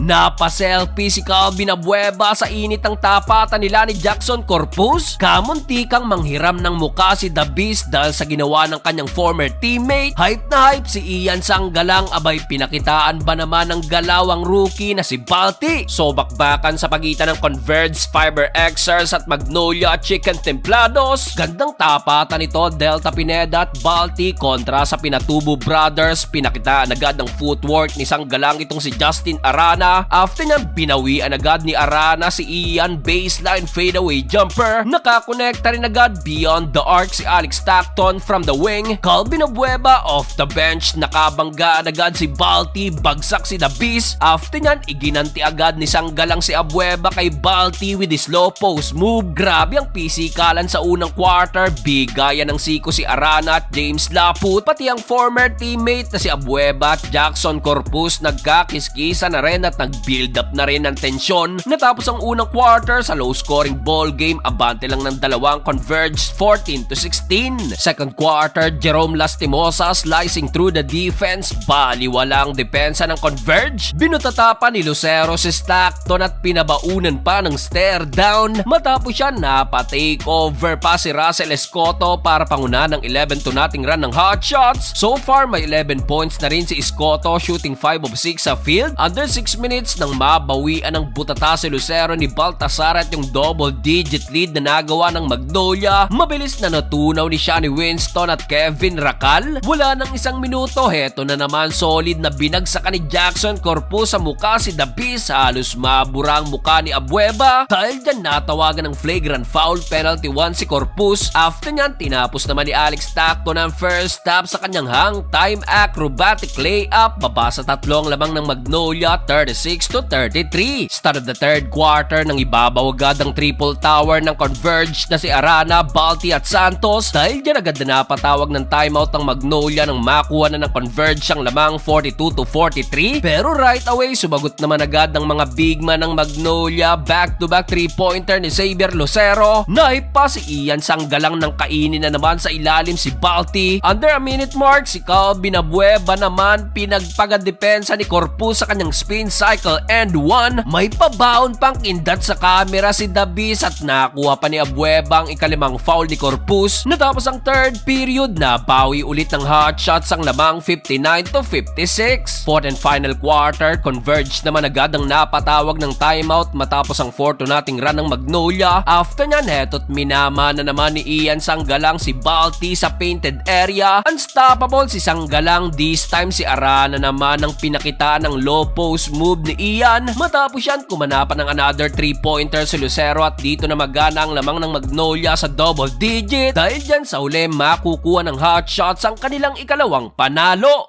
Napa-selfie si Calvin Abueva sa init ng tapatan nila ni Jackson Corpus. Kamuntikang manghiram ng muka si The Beast dahil sa ginawa ng kanyang former teammate. Hype na hype si Ian Sanggalang, abay pinakitaan ba naman ng galawang rookie na si Balti. So bakbakan sa pagitan ng Converge Fiber Xers at Magnolia Chicken Templados. Gandang tapatan nito Delta Pineda at Balti kontra sa Pinatubo Brothers. Pinakitaan agad ng footwork ni Sanggalang itong si Justin Arana. After niyan binawian agad ni Arana si Ian baseline fadeaway jumper. Nakakonekta rin agad beyond the arc si Alex Stockton from the wing. Calvin Abueva off the bench. Nakabanggaan agad si Balti. Bagsak si The Beast. After niyan iginanti agad ni Sanggalang si Abueva kay Balti with his slow post move. Grabe ang pisikalan sa unang quarter. Bigayan ng siko si Arana at James Laput. Pati ang former teammate na si Abueva at Jackson Corpus nagkakiskisa na rin at nag-build up na rin ng tensyon. Natapos ang unang quarter sa low scoring ball game. Abante lang ng dalawang Converge 14-16. Second quarter, Jerome Lastimosa slicing through the defense. Baliwalang depensa ng Converge. Binutatapan ni Lucero si Stockton at pinabaunan pa ng stare down. Matapos siya napa-take over pa si Russell Escoto para panguna ng 11-0 run ng hot shots. So far may 11 points na rin si Escoto, shooting 5 of 6 sa field. Under 6 minutes nang mabawian ng butata si Lucero ni Baltasar at yung double-digit lead na nagawa ng Magnolia. Mabilis na natunaw ni Shani Winston at Kevin Racal. Wala nang isang minuto, heto na naman solid na binagsakan ni Jackson Corpus sa muka si The Beast. Halos mabura ang muka ni Abueva. Dahil dyan natawagan ng flagrant foul, penalty 1 si Corpus. After nyan, tinapos naman ni Alex Stockton ang first stop sa kanyang hang time acrobatic layup. Baba sa tatlong lamang ng Magnolia, 36-33. Start of the third quarter nang ibabaw agad ang triple tower ng Converge na si Arana, Balti at Santos. Dahil dyan agad na napatawag ng timeout ng Magnolia nang makuha na ng Converge ang lamang 42-43. Pero right away, sumagot naman agad ng mga big man ng Magnolia. Back-to-back 3-pointer ni Xavier Lucero. Naipa si Ian Sanggalang ng kainin na naman sa ilalim si Balti. Under a minute mark, si Calvin Abueva naman pinagpagadepensa ni Corpus sa kanyang spin cycle and one. May pabaon pang kindat sa camera si The Beast at nakuha pa ni Abueva ang ikalimang foul ni Corpus. Natapos ang third period, nabawi ulit ng hot shots ang lamang 59-56. Fourth and final quarter, Converge naman agad ang napatawag ng timeout matapos ang 4-0 run ng Magnolia. After nyan, heto't minama na naman ni Ian Sanggalang si Balti sa painted area. Unstoppable si Sanggalang, this time si Arana naman ang pinakita ng low post move ni Ian. Matapos yan, kumanapan ng another 3-pointer si Lucero at dito na magana ang lamang ng Magnolia sa double digit. Dahil dyan sa uli, makukuha ng hot shots ang kanilang ikalawang panalo.